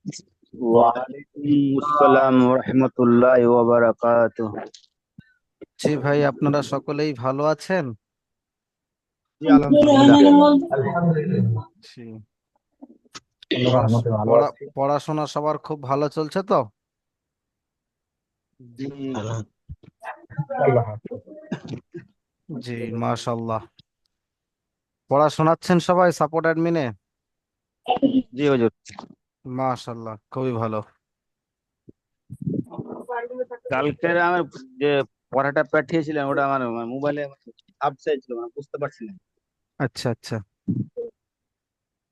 ওয়ালাইকুম আসসালাম রহমতুল্লাহ ওয়া বারাকাতুহ। জি ভাই, আপনারা সকলেই ভালো আছেন? জি আলহামদুলিল্লাহ। জি। আল্লাহর পড়াশ- রহমতে ভালো পড়া আছি। পড়াশোনা সবার খুব ভালো চলছে তো? জি আল্লাহ হাফেজ। জি, মাশাল্লাহ। পড়া শোনাচ্ছেন সবাই সাপোর্ট অ্যাডমিনে? জি হুজুর। মাশাল্লাহ, খুবই ভালো। কালকের আমার যে পড়াটা পাঠিয়েছিলেন ওটা আমার মোবাইলে আপসাইড ছিল, বুঝতে পারছি না। আচ্ছা আচ্ছা,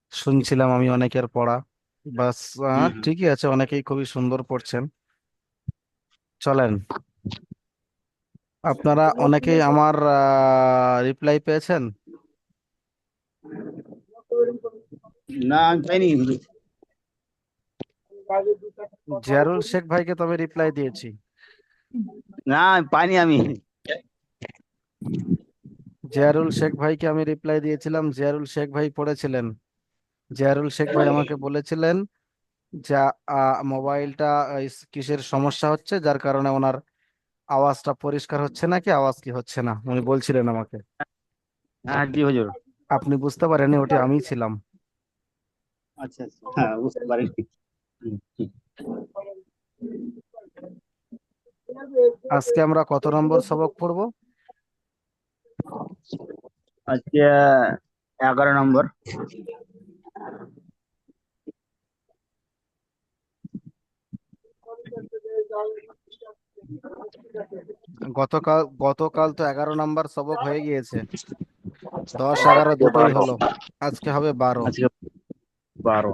শুনছিলাম আমি অনেকের পড়া। বাস, হুম হুম। ঠিকই আছে, অনেকেই খুবই সুন্দর পড়ছেন। চলেন, আপনারা অনেকেই আমার রিপ্লাই পেয়েছেন। না আমি পাইনি হুজুর। জিয়ারুল শেখ ভাইকে তো আমি রিপ্লাই দিয়েছি। না আমি পাইনি আমি। জিয়ারুল শেখ ভাইকে আমি রিপ্লাই দিয়েছিলাম, জিয়ারুল শেখ ভাই পড়েছিলেন। জিয়ারুল শেখ ভাই আমাকে বলেছিলেন যে মোবাইলটা কিসের সমস্যা হচ্ছে, যার কারণে ওনার আওয়াজটা পরিষ্কার হচ্ছে নাকি আওয়াজ কি হচ্ছে না, উনি বলছিলেন আমাকে। হ্যাঁ জি হুজুর। আপনি বুঝতে পারেননি, ওটি আমিই ছিলাম। আচ্ছা আচ্ছা, হ্যাঁ বুঝতে পারিনি। হুম, হুম। আজকে আমরা কত নম্বর সবক পড়বো? আজকে 11 নম্বর। গতকাল তো 11 নম্বর সবক হয়ে গিয়েছে। 10 11 দুটোই 12। হলো। আজকে হবে 12। আজকে 12।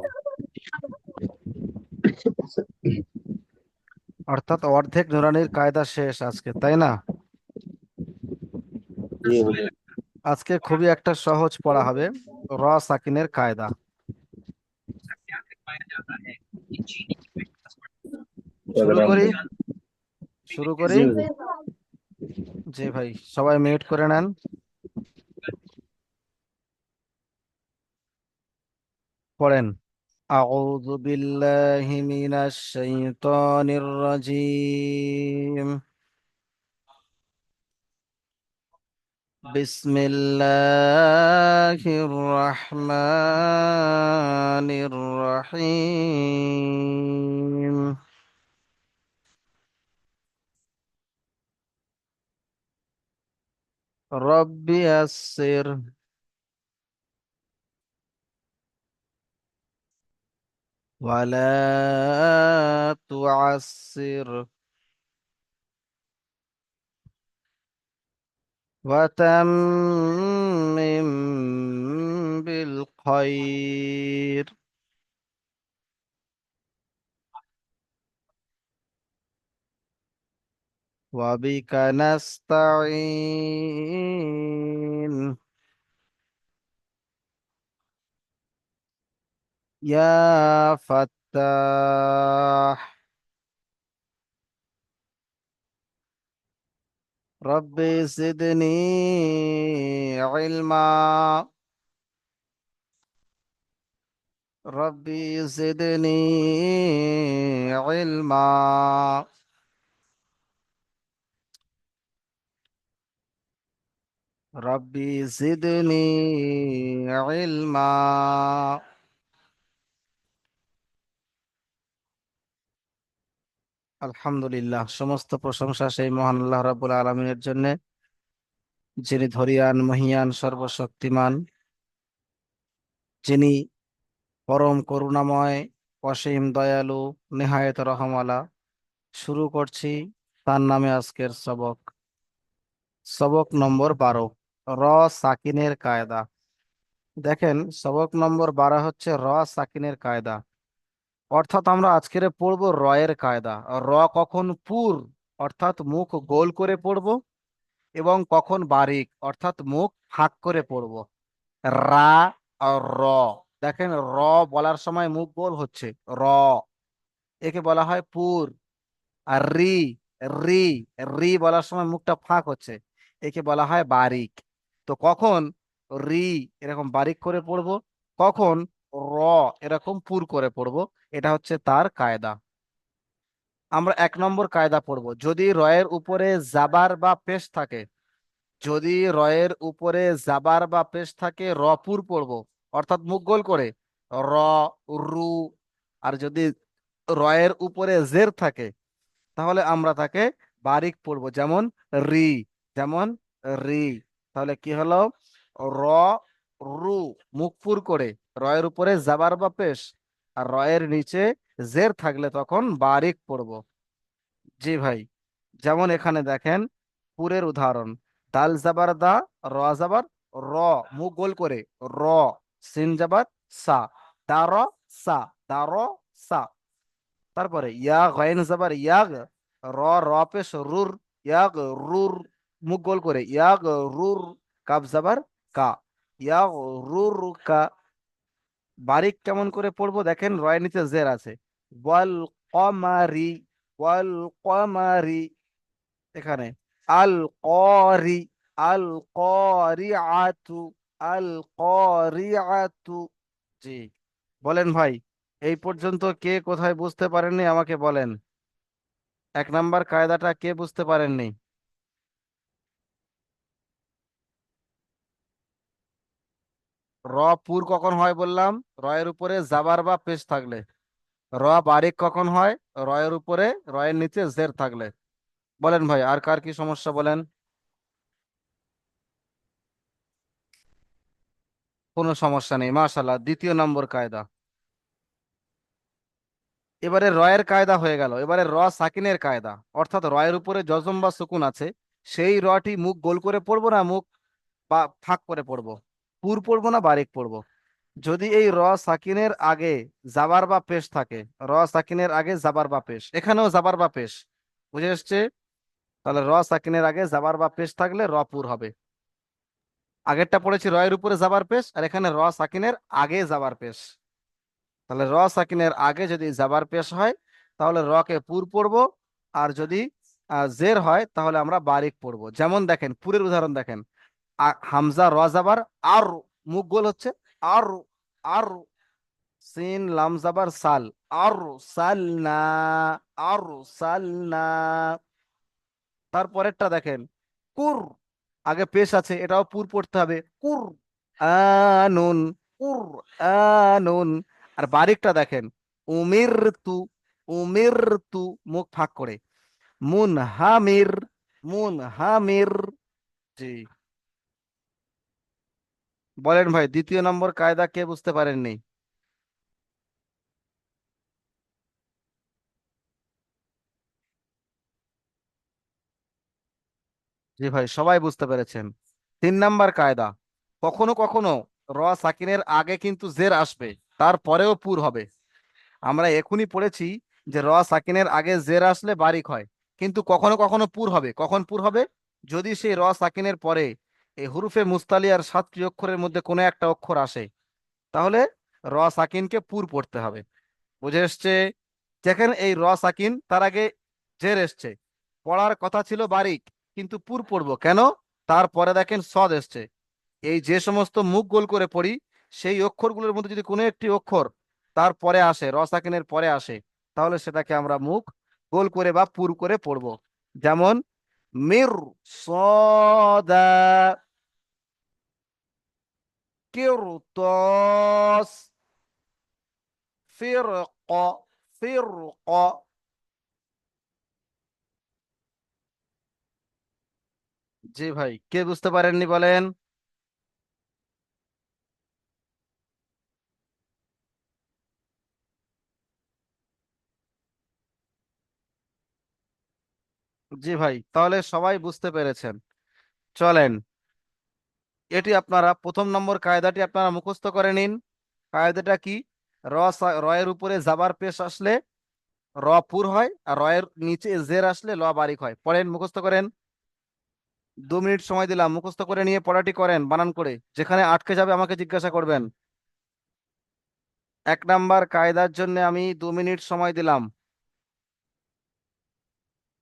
অর্থাৎ অর্ধেক নুরানির কায়দা শেষ আজকে, তাই না? জি হুজুর। আজকে খুবই একটা সহজ পড়া হবে, র সাকিনের কায়দা। শুরু করি, শুরু করি। জি হুজুর। জি ভাই, সবাই মিউট করে নেন, পড়েন। أعوذ بالله من الشيطان الرجيم. بسم الله الرحمن الرحيم. رب يسر ولا تعسر وتمم بالخير وبك نستعين يا فتاح. رب زدني علما. رب زدني علما. رب زدني علما. আলহামদুলিল্লাহ, সমস্ত প্রশংসা সেই মহান আল্লাহ রাব্বুল আলামিনের জন্য, যিনি ধরিয়ান মহিয়ান সর্বশক্তিমান, যিনি পরম করুণাময়, অসীম দয়ালু, নেহায়েত রহমালা। শুরু করছি তার নামে আজকের সবক। সবক নম্বর 12, র সাকিনের কায়দা। দেখেন, সবক নম্বর 12 হচ্ছে র সাকিনের কায়দা। অর্থাৎ আমরা আজকের পড়বো র এর কায়দা। র কখন পুর, অর্থাৎ মুখ গোল করে পড়বো, এবং কখন বারিক, অর্থাৎ মুখ ফাঁক করে পড়বো। রা আর র। দেখেন, র বলার সময় মুখ গোল হচ্ছে, র, একে বলা হয় পুর। আর রি, রি, রি বলার সময় মুখটা ফাঁক হচ্ছে, একে বলা হয় বারিক। তো কখন রি এরকম বারিক করে পড়বো, কখন র এরকম পুর করে পড়বো। এটা হচ্ছে তার কায়দা। আমরা 1 নম্বর কায়দা পড়বো, যদি রয়ের উপরে জাবার বা পেশ থাকে, যদি রয়ের উপরে জাবার বা পেশ থাকে রপুর পড়বো, অর্থাৎ মুখ গোল করে র, রু। আর যদি রয়ের উপরে জের থাকে তাহলে আমরা তাকে বারিক পড়বো, যেমন রি, যেমন রি। তাহলে কি হলো? র, রু, মুখ পুর করে, রয়ের উপরে জাবার বা পেশ, আর রয়ের নিচে জের থাকলে তখন বারিক পড়বো। জি ভাই, যেমন এখানে দেখেন পুরের উদাহরণ, দাল জাবার দা, র জাবার র, মুখ গোল করে র, সিন জাবার সা, দার সা, দার সা। তারপরে ইয়া গাইন জাবার ইয়াগ, র, র পেশ রুর, ইয়াগ রুর, মুখ গোল করে ইয়াগ রুর, কাব জাবার কা, ইয়াগ রুর কা। বারিক কেমন করে পড়বো দেখেন, রয়ের নিচে জের আছে, ওয়াল কমারি, ওয়াল কমারি। এখানে আল করি, আল করিআতু, আল করিআতু। জি, বলেন ভাই, এই পর্যন্ত কে কোথায় বুঝতে পারেননি আমাকে বলেন। 1 নম্বর কায়দাটা কে বুঝতে পারেননি? র পুর কখন হয় বললাম? রয়ের উপরে জাবার বা পেশ থাকলে। র বারিক কখন হয়? রয়ের উপরে, রয়ের নিচে জের থাকলে। বলেন ভাই, আর কার কি সমস্যা বলেন। কোনো সমস্যা নেই, মাশাআল্লাহ। 2য় নম্বর কায়দা। এবারে রয়ের কায়দা হয়ে গেল, এবারে র সাকিনের কায়দা। অর্থাৎ রয়ের উপরে জজম বা সুকুন আছে, সেই রটি মুখ গোল করে পড়বো না মুখ বা ফাঁক করে পড়বো, পুর পড়বো না বারিক পড়বো। যদি এই র সাকিনের আগে জাবার বা পেশ থাকে, র সাকিনের আগে জাবার বা পেশ, এখানেও জাবার বা পেশ, বুঝে এসছে? তাহলে র সাকিনের আগে জাবার বা পেশ থাকলে র পুর হবে। আগেরটা পড়েছি রয়ের উপরে জাবার পেশ, আর এখানে র সাকিনের আগে জাবার পেশ। তাহলে র সাকিনের আগে যদি জাবার পেশ হয় তাহলে র কে পুর পড়বো, আর যদি জের হয় তাহলে আমরা বারিক পড়বো। যেমন দেখেন পুরের উদাহরণ দেখেন, হামজা র জাবার আর, মুখ গোল হচ্ছে আর, আর, সিন লাম জাবার সাল, আর সালনা, আর সালনা। তারপরেরটা দেখেন কুর, আগে পেশ আছে, এটাও পুর পড়তে হবে, কুর আনুন, কুর আনুন। আর বারিকটা দেখেন উমির তু, উমির তু, মুখ ফাঁক করে মুন হামির, মুন হামির। জি, বলেন ভাই, 2য় নম্বর কায়দা কে বুঝতে পারেননি? জি ভাই, সবাই বুঝতে পেরেছেন। 3 নম্বর কায়দা, কখনো কখনো র সাকিনের আগে কিন্তু জের আসবে, তারপরেও পুর হবে। আমরা এখনই পড়েছি যে র সাকিনের আগে জের আসলে বারিক হয়, কিন্তু কখনো কখনো পুর হবে। কখন পুর হবে? যদি সেই র সাকিনের পরে এই হুরুফে মুস্তালিয়ার 7টি অক্ষরের মধ্যে কোনো একটা অক্ষর আসে, তাহলে র সাকিনকে পুর পড়তে হবে। বুঝে এসছে? যেখানে এই র সাকিন তার আগে জের এসছে, পড়ার কথা ছিল বারিক, কিন্তু পুর পড়বো কেন? তারপরে দেখেন সদ এসছে। এই যে সমস্ত মুখ গোল করে পড়ি, সেই অক্ষরগুলোর মধ্যে যদি কোনো একটি অক্ষর তার পরে আসে, র সাকিনের পরে আসে, তাহলে সেটাকে আমরা মুখ গোল করে বা পুর করে পড়বো। যেমন মির সদা, কিরতস, ফিরক, ফিরক। জি ভাই, কে বুঝতে পারেননি বলেন। জি ভাই, তাহলে সবাই বুঝতে পেরেছেন। চলেন, এটি আপনারা 1 নম্বর কায়দাটি আপনারা মুখস্থ করে নিন। কায়দাটা কি? রয়ের উপরে জাবার পেশ আসলে র পুর হয়, আর রয়ের নিচে জের আসলে ল বারিক হয়। পড়েন, মুখস্থ করেন। 2 মিনিট সময় দিলাম, মুখস্থ করে নিয়ে পড়াটি করেন বানান করে, যেখানে আটকে যাবে আমাকে জিজ্ঞাসা করবেন। 1 নম্বর কায়দার জন্য আমি 2 মিনিট সময় দিলাম।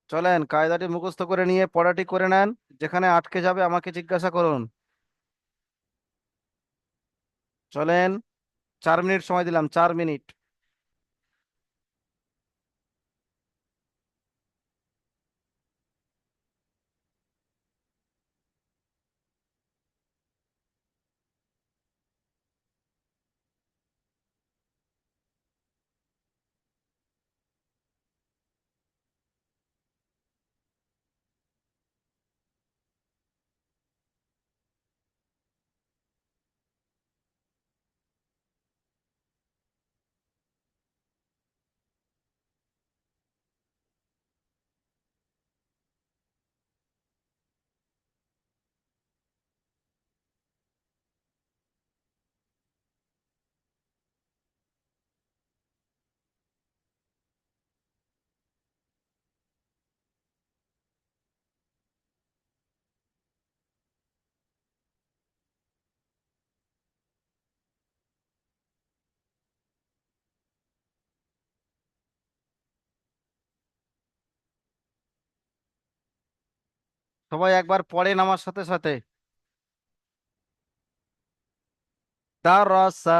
চলেন, কায়দাটি মুখস্থ করে নিয়ে পড়াটি করে নেন, যেখানে আটকে যাবে আমাকে জিজ্ঞাসা করুন। চলেন, 4 মিনিট সময় দিলাম, 4 মিনিট। সবাই একবার পড়েন আমার সাথে সাথে। দারাসা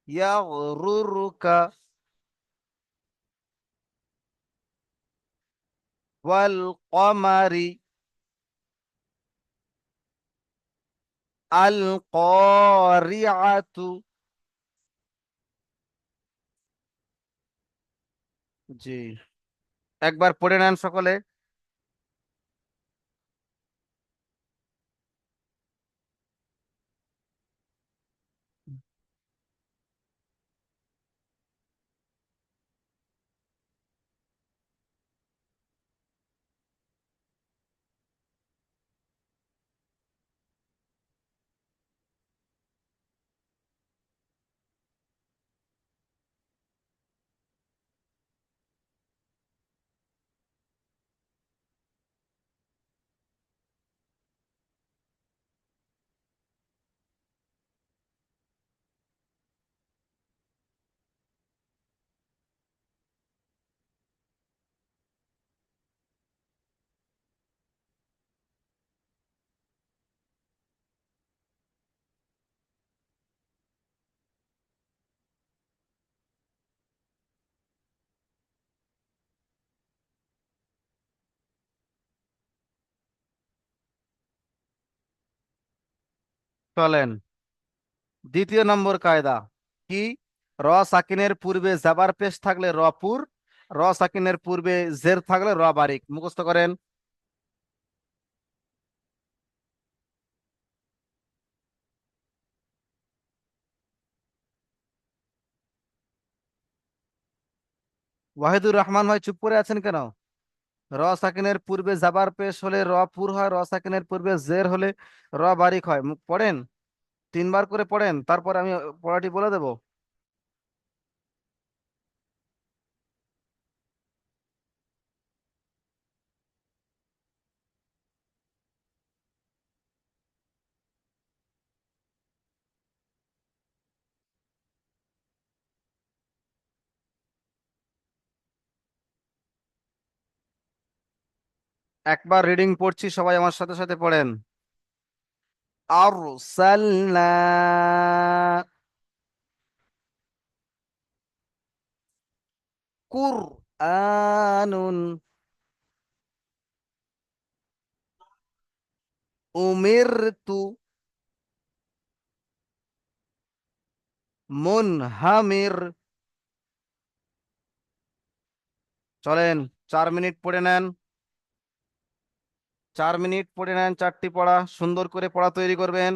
ইয়াগরুরুকা ওয়াল কমারি আল কারিআতু। জি, একবার পড়ে নেন সকলে। চলেন, দ্বিতীয় নম্বর কায়দা কি? র সাকিনের পূর্বে জাবার পেশ থাকলে রপুর, র সাকিনের পূর্বে জের থাকলে র বারিক। মুখস্থ করেন। ওয়াহিদুর রহমান ভাই চুপ করে আছেন কেন? র সাকিনের পূর্বে জাবার পেশ হলে র পুর হয়, র সাকিনের পূর্বে জের হলে র বারিক হয়। মুখ পড়েন, 3বার করে পড়েন, তারপর আমি পড়াটি বলে দেব। একবার রিডিং পড়ছি, সবাই আমার সাথে সাথে পড়েন। আরসালনা কুরআনুন উমিরতু মুনহামির। চলেন, 4 মিনিট পড়ে নেন, 4 মিনিট পড়ে নেন, 4টি পড়া সুন্দর করে পড়া তৈরি করবেন।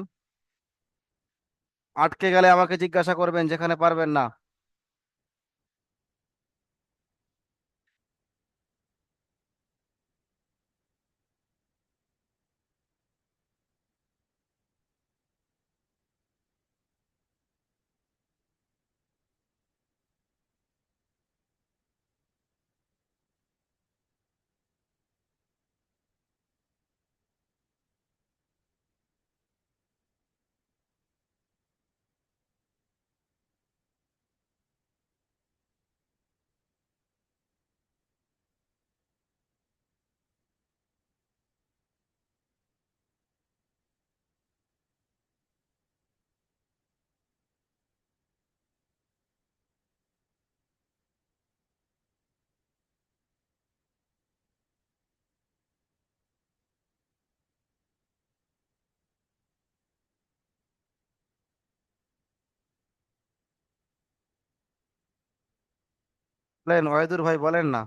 আটকে গেলে আমাকে জিজ্ঞাসা করবেন যেখানে পারবেন না। বলেন ওয়াহিদুর ভাই, বলেন না।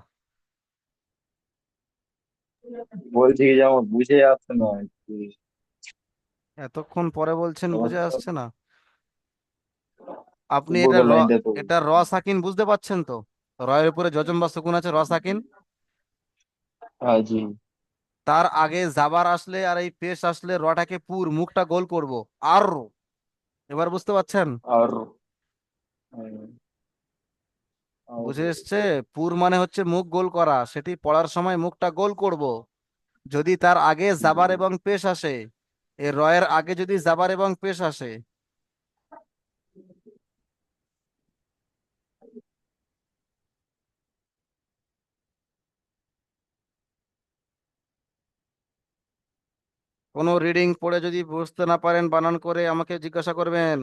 বলছি কি যে আমার বুঝে যাচ্ছে না একটু এতক্ষণ পরে বলছেন বুঝে সমস্যা। আসছে না। আপনি এটা উপরের লাইনটা তো এটা র সাকিন বুঝতে পারছেন তো? রয়ের উপরে যজম বা সুকুন আছে, র সাকিন। হ্যাঁ জি। তার আগে জাবার আসলে আর এই পেশ আসলে রটাকে পুর, মুখটা গোল করব। আর এবার বুঝতে পারছেন? আর উম, আর বুঝে এসছে? পুর মানে হচ্ছে মুখ গোল করা, সেটি পড়ার সময় মুখটা গোল করব। যদি তার আগে জাবার এবং পেশ আসে, এই রয়ের আগে যদি জাবার এবং পেশ আসে, কোনো রিডিং পড়ে যদি বুঝতে না পারেন বানান করে আমাকে জিজ্ঞাসা করবেন।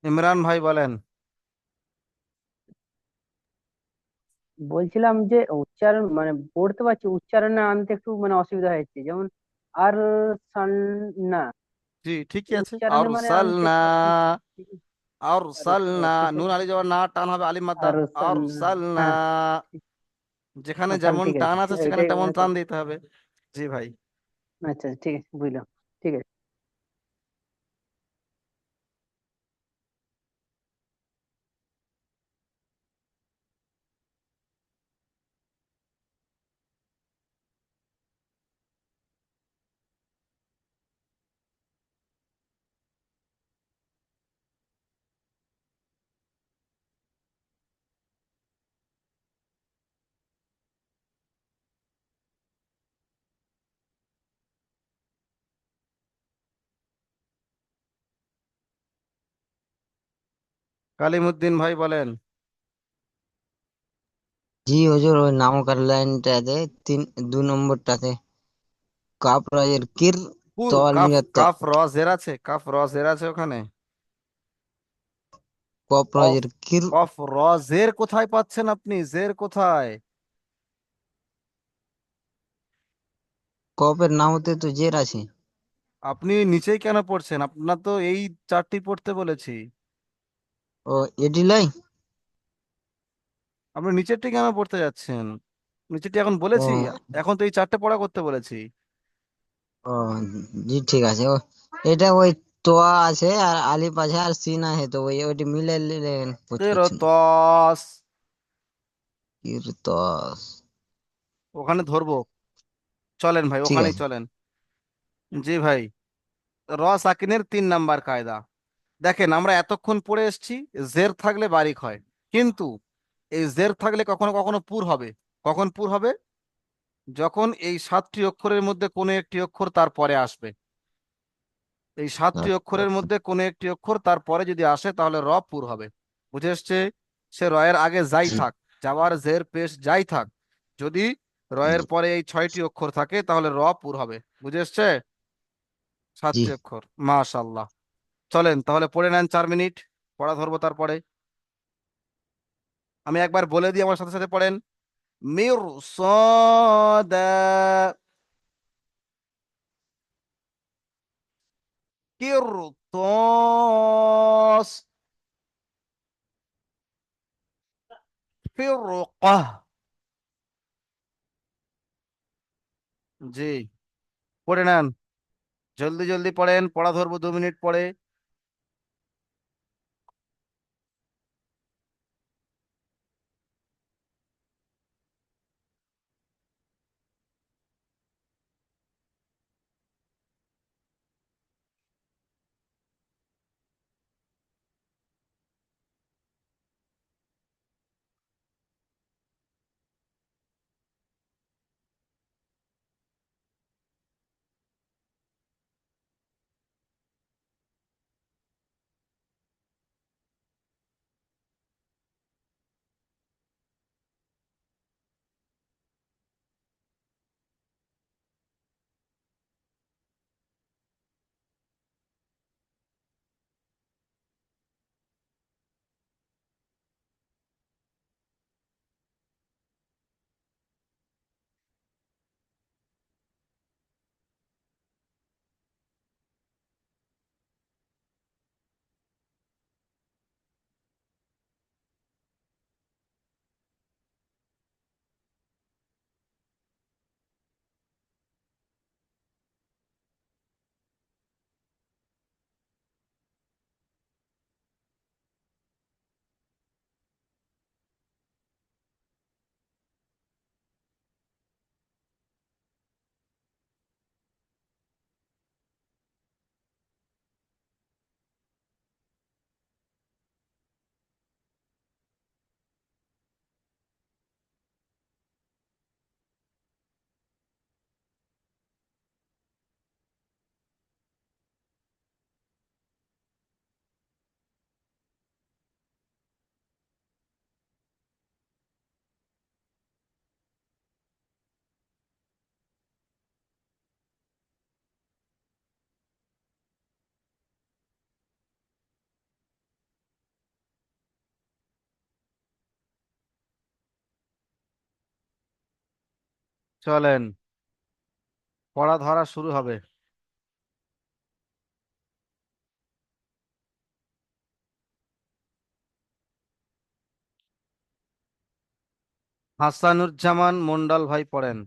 ইমরান ভাই বলেন। বলছিলাম যে উচ্চারণ মানে পড়তে পারছি, উচ্চারণে আনতে একটু মানে অসুবিধা হচ্ছে, যেমন আর সান না, জি ঠিকই আছে। আর উচ্চারণে মানে আনতে সালনা, আর আর সালনা, ঠিক নুন আছে। আলি যাওয়ার না টান হবে আলিফ মাদ্দা। আর আর সালনা, হ্যাঁ ঠিক- যেখানে তাহলে যেমন ঠিক টান আছে, আছে সেখানে এটাই তেমন মানে টান দিতে হবে। জি ভাই। আচ্ছা ঠিক আছে, বুঝলাম। ঠিক আছে। কালিমুদ্দিন ভাই বলেন। জি হুজুর, ওই নামকার লাইনটাতে তিন 2 নম্বরটাতে কাপ রাজের কির পুর, কাফ, তলিয়া কাফ র জের আছে, কাফ র জের আছে ওখানে। কপ কফ, রাজের কির। কফ র জের কোথায় পাচ্ছেন আপনি? জের কোথায়? কপের নামতে তো জের আছে। আপনি নিচেই কেন পড়ছেন? আপনার তো এই চারটি পড়তে বলেছি। ও এডি লাই। আপনি নিচেরটি কেন পড়তে যাচ্ছেন? নিচেরটি এখন ও বলেছি। এখন তো এই চারটে পড়া করতে বলেছি। ও জি ঠিক আছে। ও এটা ওই তোয়া আছে আর আলিফ আছে আর সিন আছে, তো ওই ওইটি মিলে নিলে বুঝ তেরো করছি না। দশ, কির তস। ওখানে ধরবো। চলেন ভাই, ঠিক ওখানেই আছে। চলেন। জি ভাই। র সাকিনের 3 নাম্বার কায়দা। দেখেন আমরা এতক্ষণ পড়ে এসেছি, জের থাকলে বারিক হয়, কিন্তু এই জের থাকলে কখনো কখনো পুর হবে। কখন পুর হবে? যখন এই 7টি অক্ষরের মধ্যে কোনো একটি অক্ষর তার পরে আসবে। এই 7টি আচ্ছা অক্ষরের আচ্ছা। মধ্যে কোনো একটি অক্ষর তার পরে যদি আসে তাহলে র পুর হবে। বুঝে এসছে? সে রয়ের আগে যাই জি থাক, যাওয়ার জের পেশ যাই থাক, যদি রয়ের জি পরে এই 6টি অক্ষর থাকে তাহলে র পুর হবে। বুঝে এসছে? জি 7টি অক্ষর, মাশাল্লাহ। চলেন তাহলে পড়ে নেন, 4 মিনিট পড়া ধরবো তারপরে। আমি একবার বলে দিই, আমার সাথে সাথে পড়েন। মির সদা, কিরতস, ফিরকা। জি, পড়ে নেন। জলদি জলদি পড়েন, পড়া ধরবো 2 মিনিট পরে। চলেন, পড়া ধরা শুরু হবে। হাসানুজ্জামান মন্ডল ভাই পড়েন।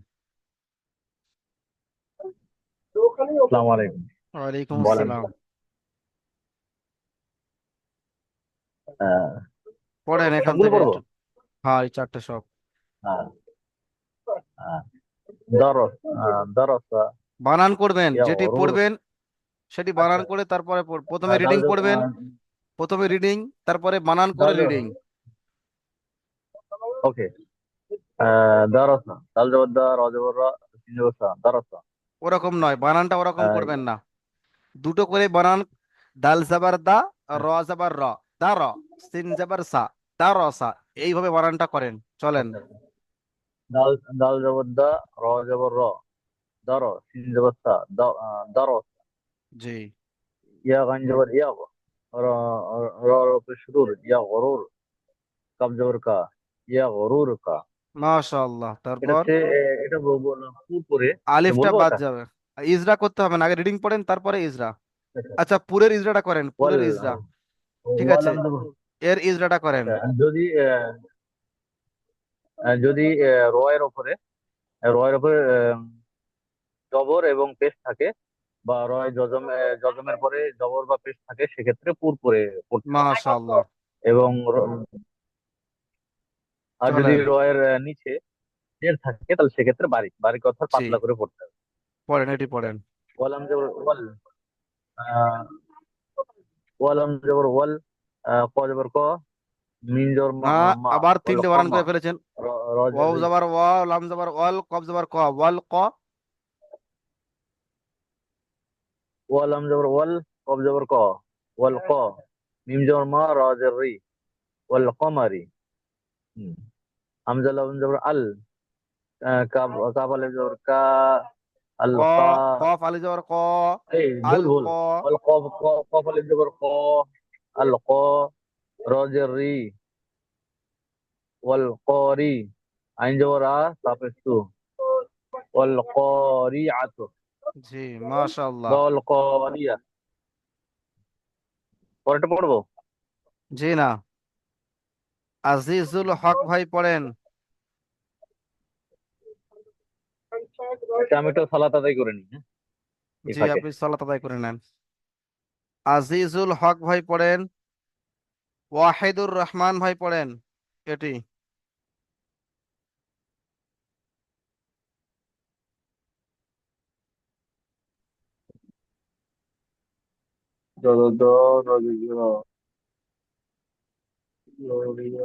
আসসালামু আলাইকুম। ওয়ালাইকুম বলেন। আসসালাম। আহ, পড়েন এখান সবগুলো থেকে পড়বো? একটু। হ্যাঁ, এই চারটে সব। হ্যাঁ। আহ, দরস দরসা বানান করবেন, ইয়া যেটি গরুর। পড়বেন সেটি বানান আচ্ছা। করে তারপরে প্রথমে দাল রিডিং পড়বেন। প্রথমে রিডিং, তারপরে বানান করে দাল রিডিং। ওকে। দরসা দাল জবর দা র জবর রা সিন জবর সা দরসা। ওরকম নয়, বানানটা ওরকম আহ, করবেন না। দুটো করে বানান। দাল জাবার দা, র জাবার র, দা র, সিন জাবার সা, দা র সা, এইভাবে বানানটা করেন। চলেন। আচ্ছা। দাল দাল জবর দা র জবর র দর সিন জবর সা দরস। জি, ইয়া গান জবর ইয়া র র র পেশ রুর ইয়া গরুর কাব জবর কা ইয়া গরুর কা। মাশাআল্লাহ। এটা তারপর হচ্ছে এটা পুরে আলিফটা বলবো বাদ এটা। যাবে। ইজরা করতে হবে না, আগে রিডিং পড়েন তারপরে ইজরা। আচ্ছা, পুরের ইজরাটা করেন, ওয়াল পুরের ইজরা। ঠিক ওয়াল আছে, আমজবর। এর ইজরাটা করেন। আচ্ছা, যদি রয়ের ওপরে জবর এবং পেশ থাকে, বা রয় জজমের পরে জবর বা পেশ থাকে, সেক্ষেত্রে পুর পরে পড়তে হবে। মাশাআল্লাহ। এবং আর যদি চলেন, রয়ের নিচে জের থাকে, তাহলে সেক্ষেত্রে বারিক বারিক অর্থাৎ জি, পাতলা করে পড়তে হবে। পড়েন, এটি পড়েন। ওয়াল আমজবর ওয়াল আহ, ওয়াল আমজবর ওয়াল ক জবর ক মিন জবর মা না, মা আবার ওয়াল তিনটে বানান কমা করে ফেলেছেন। র ওয়াও র- যাবার ওয়া, লাম যাবার ওয়াল, কফ যাবার ক, ওয়াল ক। ওয়াল আম জবর ওয়াল কব জবর ক ওয়াল ক মিম জবর মা রা জের রি ওয়াল কমারি। হুম। হামজা লাম জবর আল কাব কাব আলিফ জবর কা আল ক, কা। কফ আলি যাবার ক, এই আল ভুল ভুল। ক। ওয়াল কব কব আলিফ জবর ক আল ক রা জের রি ওয়াল করি আইন জবর আ তাপেস তু ওয়াল করি আতু জি, মাশাআল্লাহ। ওয়াল করিয়া। পরেরটা পড়বো? জি না, আজিজুল হক ভাই পড়েন। আচ্ছা, আমি একটু সালাত আদায় করে নিই, হ্যাঁ, এই জি, ফাঁকে। আপনি সালাত আদায় করে নেন। আজিজুল হক ভাই পড়েন। ওয়াহিদুর রহমান ভাই পড়েন এটি। দ দ দ র জ জ র র রি র।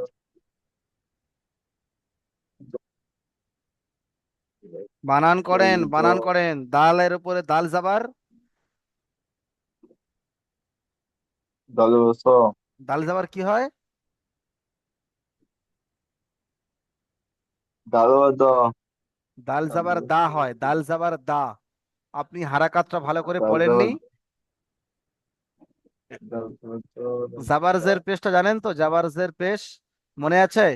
বানান করেন, বানান করেন। দালের উপরে দাল জাবার। দলবস দাল জাবার কি হয়? দালবদ দাল জাবার দা হয়, দাল জাবার দা। আপনি হারাকাতটা ভালো করে পড়েননি। দালবদ দালবদ। জাবারজের পেশটা জানেন তো? জাবারজের পেশ মনে আছে?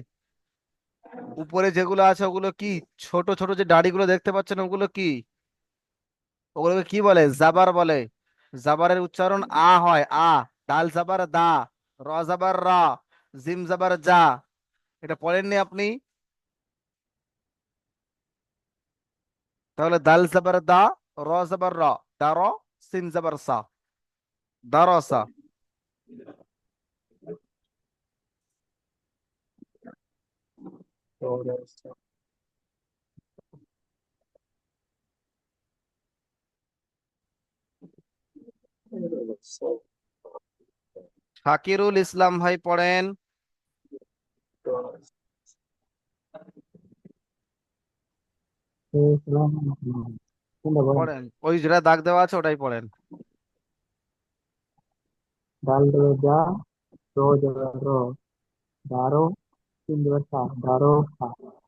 উপরে যেগুলো আছে ওগুলো কি? ছোট ছোট যে দাড়িগুলো দেখতে পাচ্ছেন ওগুলো কি? ওগুলোকে কি বলে? জাবার বলে। জাবারের উচ্চারণ আ হয়, আ। দাল জাবার দা, র জাবার র, জিম জাবার যা। এটা পড়েননি আপনি? তাহলে দাল জাবার দা, র জাবার র, দার, সিন জাবার সা, দারসা। শাকিরুল ইসলাম ভাই পড়েন। পড়েন, ওই যেটা দাগ দেওয়া আছে ওটাই পড়েন। ডাল দেবে যা, রো দেবে রো, দারো, তিন দেবে সা, দারো সা।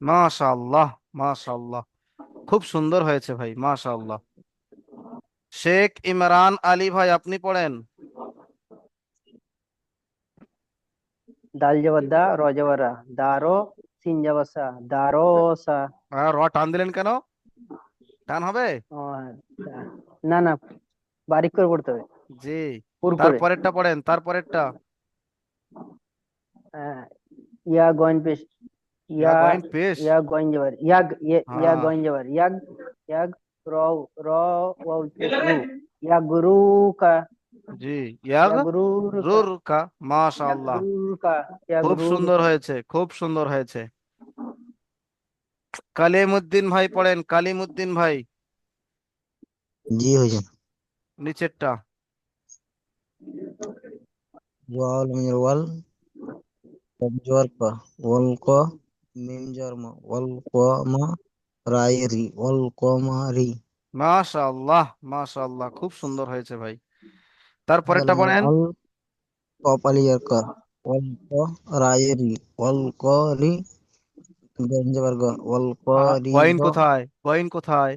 মাশাআল্লাহ, মাশাআল্লাহ, খুব সুন্দর হয়েছে ভাই, মাশাআল্লাহ। শেখ ইমরান আলী ভাই আপনি পড়েন। দাল জবর দা, র জবর রা, দারো, সিন জবর সা, দারো সা। র টান দিলেন কেন? টান হবে? ও, না না, বারিক করে পড়তে হবে, জি। পুর করে। তারপরেরটা পড়েন, তারপরেরটা। আহ, ইয়া গয়েন পেশ, ইয়া ইয়া, গইন পেশ। ইয়া গয়েন যাবার, ইয়াগ, ইয়া হ্যাঁ গয়েন যাবার, ইয়াগ, ইয়াগ, র, র, ওয়াও পেশ রু, ইয়া গুরু কা, জি। ইয়াগ ইয়া গুরু কা, রুর কা। ইয়া মাশাআল্লাহ, গুরু কা, ইয়া খুব গুরু সুন্দর কা। হয়েছে, খুব সুন্দর হয়েছে। কালিমুদ্দিন ভাই পড়েন, কালিমুদ্দিন ভাই, জি হুজুর। নিচেরটা। ওয়াল মিনের ওয়াল, কফ জবর ক, ওয়াল ক, মিম জবর মা, ওয়াল ক মা, রাই রি, ওয়াল কমারি। মাশাআল্লাহ, মাশাআল্লাহ, খুব সুন্দর হয়েছে ভাই। হামজা তারপরেরটা লাম জবর পড়েন। আল, কফ আলি জবর ক, ওয়াল ক, রাই রি, ওয়াল ক রি, গম জবর গ, ওয়াল ক রি গইন গ, কোথায়, গইন কোথায়?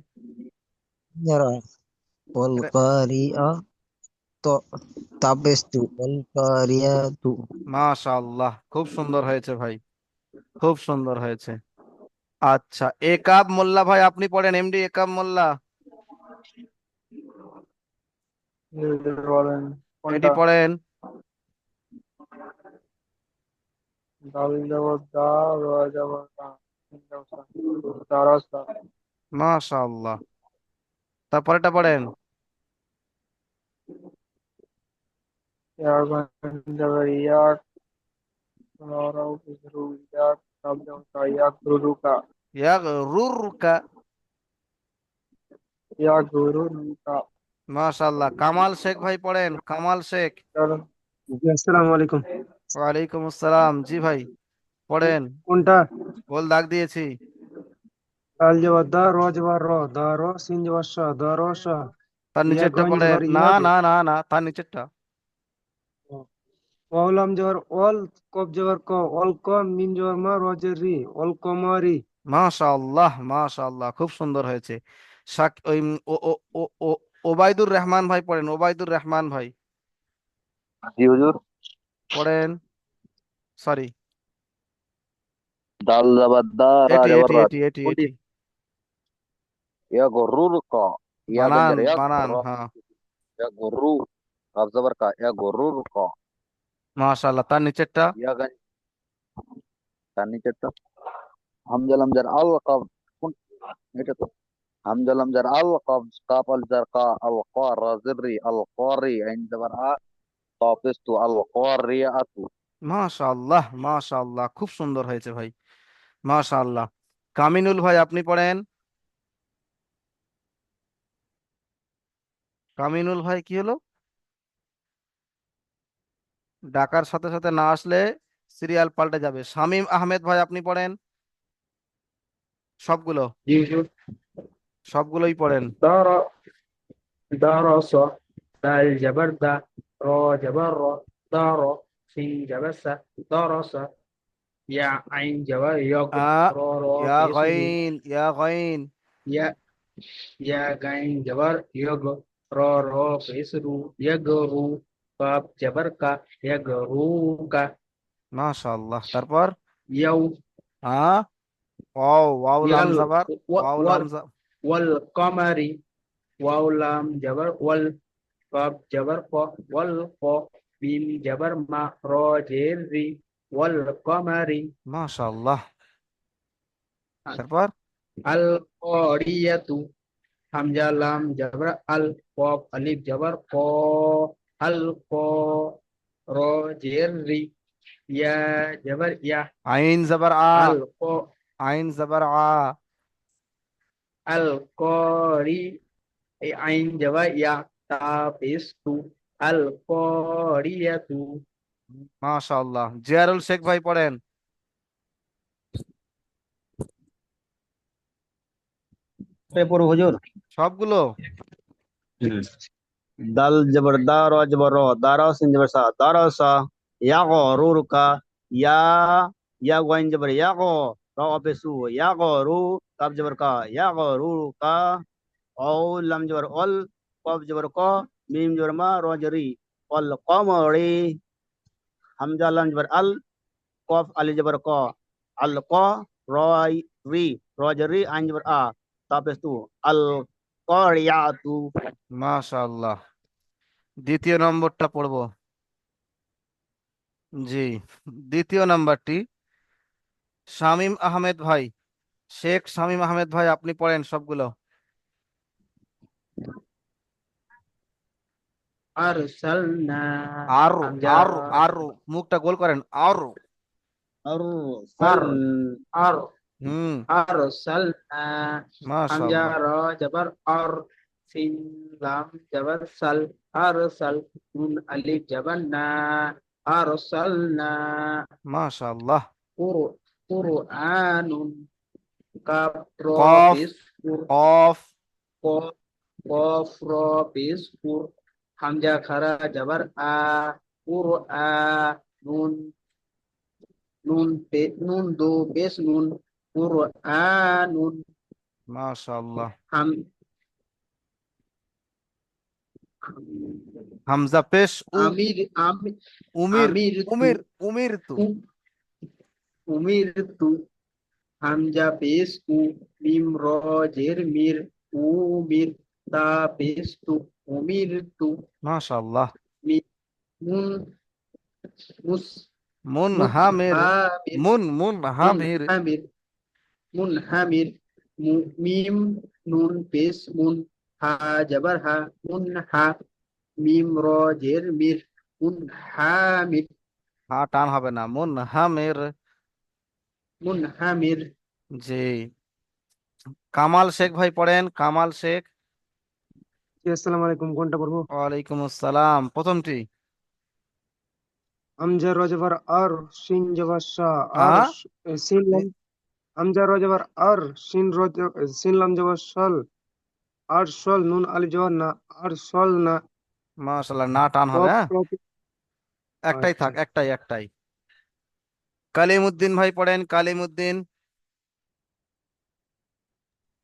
জরা, ওয়াল এটা- ক রি আ, তো তাবেস্তু, ওয়াল ক রিয়া তু। মাশাআল্লাহ, খুব সুন্দর হয়েছে ভাই, খুব সুন্দর হয়েছে। আচ্ছা, একাব মোল্লা ভাই আপনি পড়েন, এমডি একাব মোল্লা, বলেন এটি কোনটা? পড়েন। দাল জবর দা, র জবর দা, সিন জবর সা, দারাসা। মাশাআল্লাহ, তারপরেটা পড়েন। ইয়া গান জবর ইয়াক, র রাও বিজরু ইয়াক, কাব জবর কা, ইয়াক গুরু কা, ইয়াগ রুর কা। ইয়াক গুরু কা। মাশাআল্লাহ, কামাল শেখ ভাই পড়েন, কামাল শেখ। চলো। জি, আসসালামু আলাইকুম। ওয়ালাইকুম আসসালাম, জি ভাই পড়েন। কোনটা? বল, দাগ দিয়েছি। দাল জবর দা, র জবর র, দা র, সিন জবর সা, দা র সা, তার ইয়া নিচেরটা গন পড়েন, জবর না ইয়াগ, না না না, তার নিচেরটা। ওয়াও লাম জবর ওয়াল, কফ জবর ক, ওয়াল ক, মিম জবর মা, র জের রি, ওয়াল কমারি। মাশাআল্লাহ, মাশাআল্লাহ, খুব সুন্দর হয়েছে। ওই ও ও ও ও ওবায়দুর রহমান ভাই পড়েন, ওবায়দুর রহমান ভাই জি হুজুর। পড়েন। সরি, দাল জবর দা, রা এটি জবর এটি রা। এটি এটি কোনটি? এটি ইয়া গরুর ক, ইয়া বানান, গঞ্জার ইয়া, বানান, র, হ্যাঁ। ইয়া গরু, কাব জবর কা, ইয়া গরুর ক, মাশাআল্লাহ, তার নিচেরটা। ইয়া গঞ্জ, তার নিচেরটা হামজা লাম জার আল কাব। কোন এটা তো হামজা লাম জার আল কাব, কাপ আল জার কা, আল কা রা জিররি, আল কারি আইন জবর আ, কাফিস্তু, আল কারিয়াতু। মাশাআল্লাহ, মাশাআল্লাহ, খুব সুন্দর হয়েছে ভাই, মাশাআল্লাহ। কামিনুল ভাই আপনি পড়েন। কামিনুল ভাই কি হলো, ডাকার সাথে সাথে না আসলে সিরিয়াল পাল্টে যাবে। শামীম আহমেদ ভাই আপনি পড়েন, সবগুলো, জি হুজুর। সবগুলোই পড়েন। দারা, দারাসা, দাল জবর দা, র জবর র, দার, সিন জবর সা, দারাসা, ইয়া আইন জবর ইয়গ, আ র র ইয়া পেশরু, গাইন, ইয়া গাইন। ইয়া, ইয়া গাইন জবর ইয়গ, র র পেশরু, ইয়গ রু, কাব জবর কা, ইয়গ রু কা, মাশাআল্লাহ, তারপর ইয়াউ, আ ওয়াও, ওয়াও লাম ইয়াল, জাবার, ওয়াও লাম ওয়াল, ওয়াল কমারি, ওয়াও লাম জবর ওয়াল, কব জবর ক, ওয়াল ক, মিম জবর মা, র জের রি, ওয়াল কমারি। মাশাআল্লাহ, তারপর আল করিয়াতু, হামজা লাম জবর আল, কফ আলিফ জবর ক, আল ক, র জের রি, ইয়া জবর ইয়া, আইন জাবার আ, আল ক, আইন জাবার আ। আল করি, এই আইন জবর ইয়া, তা পেশ তু, আল করিয়াতু। মাশাআল্লাহ, জিয়ারুল শেখ ভাই পড়েন। পড়ো হুজুর। সবগুলো। হুম। দাল জবর দা, র জবর র, দারা সিন জবর সা, দারাসা, ইয়া গরুর কা, ইয়া, ইয়া গইন জবর ইয়া গো, র পেশু, ইয়া গরু, কাব জবর কা, ইয়া গরুর কা, অল লাম জবর অল, কব জবর ক, মিম জবর মা, র জরি, অল কমরি, হামজা লাম জবর আল, কফ আলি জবর ক, আল ক, র রি, র জরি আইন জবর আ, তাপেস তু আল করিয়াতু। মাশাআল্লাহ। দ্বিতীয় নম্বরটা পড়বো। জি, দ্বিতীয় নাম্বারটি শামীম আহমেদ ভাই, শেখ শামীম আহমেদ ভাই, আপনি পড়েন সবগুলো। أرسلنا আর حمزة আর আর মুখটা গোল করেন, আর। আরসাল أر أر হুম, أرسلنا حمزة মাশাআল্লাহ, را جبر أر سين لام جبر سل أرسل نون ألف جبر نا أرسلنا মাশাআল্লাহ। قرآن كاف را কফ, بيس قر কফ, قاف قاف را بيس قر حمزة خرا جبر قرآن نون نون دو بيس نون قرآن মাশাআল্লাহ। हम হামজা পেশ উ, आमिर आमिर উমির, आमिर तू উমির, উমির তু। उमिर तू हमजा पेश उ मीम रो जेर मिर उमिर ता पेश तू उमिर तू মাশাআল্লাহ। मी मुन मुस মুনহামির, मुनहामिर মুনহামির। मुनहामिर मुनहामिर मीम नून पेश मुन हा जबर हा मुनहा मीम रो जेर मिर मुनहामिर হা টান হবে না, মুনহামির। मुनहामिर জি, কামাল শেখ ভাই পড়েন, কামাল শেখ। জি, আসসালামু আলাইকুম। কোনটা পড়বো? ওয়ালাইকুম আসসালাম, প্রথমটি। আমজা রজবার আর সিন জবর শাহ আ আর সিন লাম আমজা রজবার আর সিন লাম জবর সল আর সল নুন আলিফ জবর না আর সল না মাশাআল্লাহ, না টান হবে, কফ হ্যাঁ। রব। একটাই আচ্ছা, থাক, একটাই একটাই। কালিমউদ্দিন ভাই পড়েন, কালিমউদ্দিন।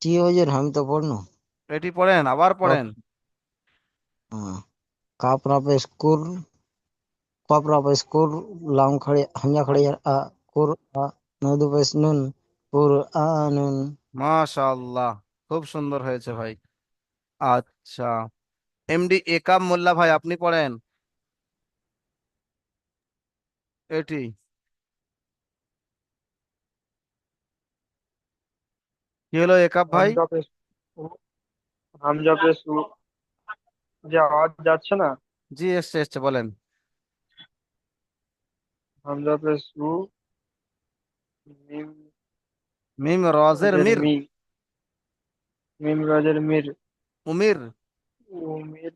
জি হুজুর, আমি তো পড়নু। এটি পড়েন, আবার পড়েন। কাপ রাপে স্কুর, কপ রাপে স্কুর, লাম খড়ে হামজা খড়ে আ কুর আ নদু পেশ নুন কুর আ নুন। মাশাআল্লাহ, খুব সুন্দর হয়েছে ভাই। আচ্ছা, এমডি একাম মোল্লা ভাই, আপনি পড়েন এটি। কি হলো একাব ভাই? হামজা পেশ হামজা পেশ উ, যে আওয়াজ যাচ্ছে না, জি, এসছে এসছে, বলেন। হামজা পেশ উ, মিম মিম রজের রাজের মির, মি, মিম রাজের মির, উমির। উমির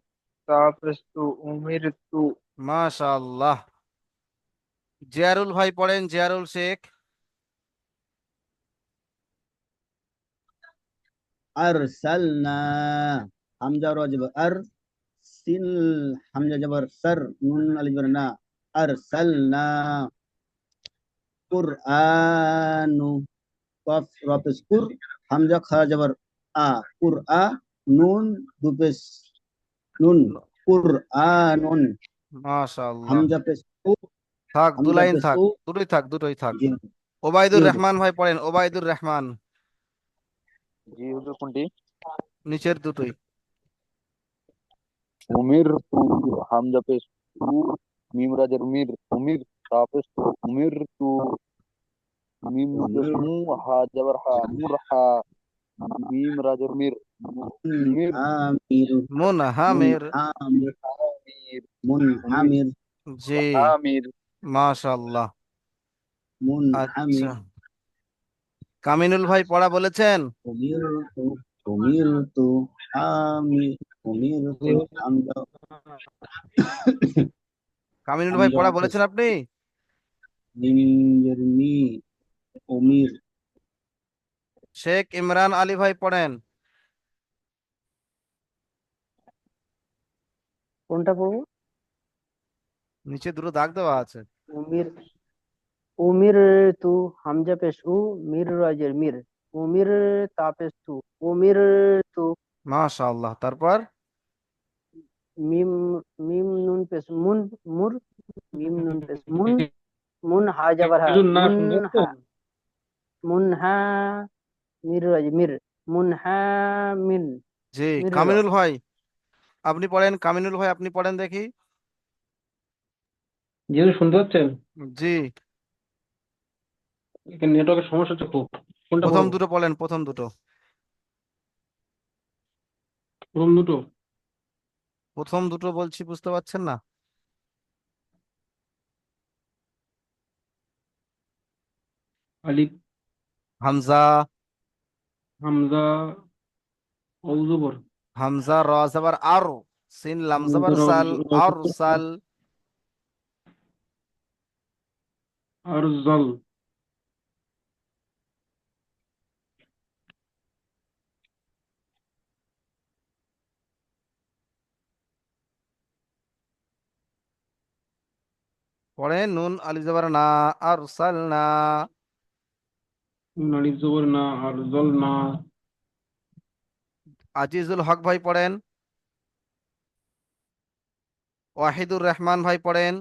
তা পেশ তু, উমির তু। মাশাআল্লাহ। জিয়ারুল ভাই পড়েন, জিয়ারুল শেখ। আরসালনা হামজা রজব আর সিন হামজা জবর সর নুন আলিফ জবর না আরসালনা কুরআনু কফ রপেস কুর হামজা খা জবর আ কুরআ নুন দুপেস নুন কুরআনুন মাশাআল্লাহ, হামজা পেশ উ থাক, দু হামজা লাইন পেশ থাক, উ। দুটোই থাক, দুটোই থাক। জি জি ওবায়দুর হুজুর। রহমান ভাই পড়েন, ওবায়দুর রহমান। জি হুজুর, কোনটি? নিচের দুটোই। উমির তু, হামজা পেশ তু, মিম রাজের মির, উমির তা পেশ তু, উমির তু, মিম নু পেশ মু, হা জবর হা, মুরহা, মিম রাজের মির, মির, মুনআমির মুনহামির। মুনআমির আমির, উমির, মুনআমির জি, আমির। মাশাআল্লাহ। আচ্ছা, মুনআমির কামিনুল ভাই পড়া বলেছেন। উমিরতু উমিরতু আমি উমিরতু হামজা কামিনুল ভাই হামজা পড়া পেশ বলেছেন আপনি। মিমের মি উমির শেখ ইমরান আলী ভাই পড়েন। কোনটা পড়বো? নিচে দুটো দাগ দেওয়া আছে। উমির উমির তু হামজা পেশ উ মির রাজের মির উমির তা পেশ তু উমির তু মাশাআল্লাহ, তারপর। মিম মিম নুন পেশ মুন মুর মিম নুন পেশ মুন মুন হা জাবার হা হুজুর না মুন শুনলেন তো? হা মুন হা মির রাজ মির মুনহামিন জি মির কামিনুল ভাই আপনি পড়েন, কামিনুল ভাই আপনি পড়েন দেখি। জি শুনতে পাচ্ছেন? জি এখানে নেটওয়ার্কের সমস্যা হচ্ছে খুব। কোনটা প্রথম পড়বো? দুটো পড়েন, প্রথম দুটো। প্রথম দুটো? প্রথম দুটো বলছি, বুঝতে পারছেন না? আলিফ, হামজা, হামজা, অউ জবর, হামজা র জবর আর, সিন লাম জবর হামজা, সাল, আর সাল। আর জল, পড়েন নুন আলিফ জবর না, আর সাল না। আলিফ জবর না, আর জল না। আজিজুল হক ভাই পড়েন। ওয়াহিদুর রহমান ভাই পড়েন।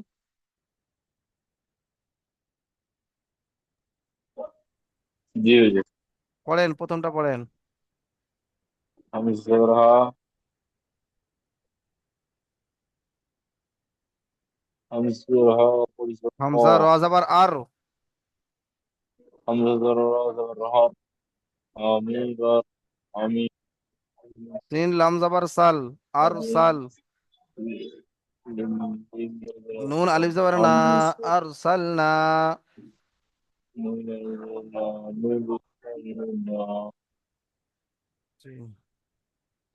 জি হুজুর। পড়েন, প্রথমটা পড়েন। হামজা জবর হা, হামজা জবর হা, পরিচয় ক, হামজা র জবর আর, হামজা জবর র জবর হ, আমি বার, আমি, সিন লাম জবর সাল, আর সাল। নুন আলিফ জবর না, আর সাল না।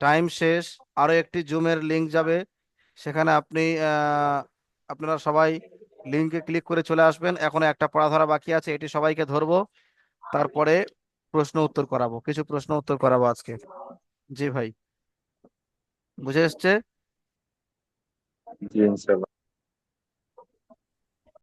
টাইম শেষ। আরো একটি জুমের লিংক যাবে, সেখানে আপনি আপনারা সবাই লিংকে ক্লিক করে চলে আসবেন। এখন একটা পড়া ধরা বাকি আছে, এটি সবাইকে ধরবো, তারপরে প্রশ্ন উত্তর করাবো, কিছু প্রশ্ন উত্তর করাবো আজকে। জি ভাই, বুঝে এসছে? জি ইনশাআল্লাহ।